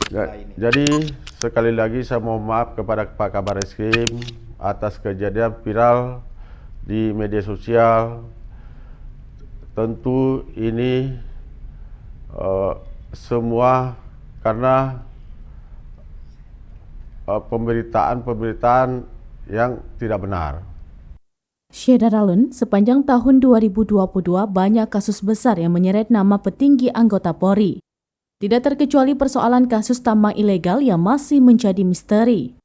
Jadi sekali lagi saya mohon maaf kepada Pak Kabar Eskrim atas kejadian viral di media sosial. Tentu ini semua karena pemberitaan yang tidak benar. Syederalun, sepanjang tahun 2022 banyak kasus besar yang menyeret nama petinggi anggota Polri. Tidak terkecuali persoalan kasus tambang ilegal yang masih menjadi misteri.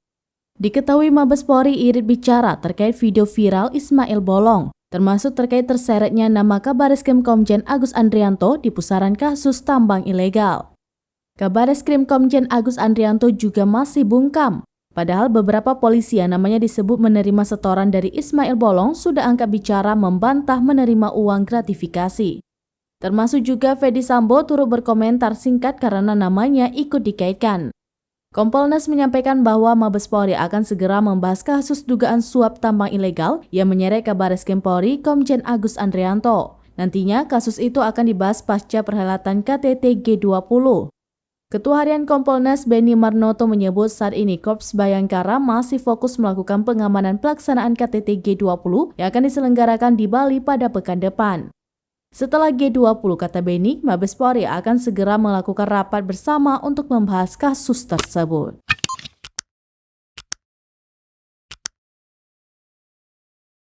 Diketahui Mabes Polri irit bicara terkait video viral Ismail Bolong, termasuk terkait terseretnya nama Kabareskrim Komjen Agus Andrianto di pusaran kasus tambang ilegal. Kabareskrim Komjen Agus Andrianto juga masih bungkam, padahal beberapa polisi yang namanya disebut menerima setoran dari Ismail Bolong sudah angkat bicara membantah menerima uang gratifikasi. Termasuk juga Fedy Sambo turut berkomentar singkat karena namanya ikut dikaitkan. Kompolnas menyampaikan bahwa Mabes Polri akan segera membahas kasus dugaan suap tambang ilegal yang menyeret Kabareskrim Polri Komjen Agus Andrianto. Nantinya kasus itu akan dibahas pasca perhelatan KTT G20. Ketua Harian Kompolnas Benny Marnoto menyebut saat ini Korps Bayangkara masih fokus melakukan pengamanan pelaksanaan KTT G20 yang akan diselenggarakan di Bali pada pekan depan. Setelah G20, kata Benny, Mabes Polri akan segera melakukan rapat bersama untuk membahas kasus tersebut.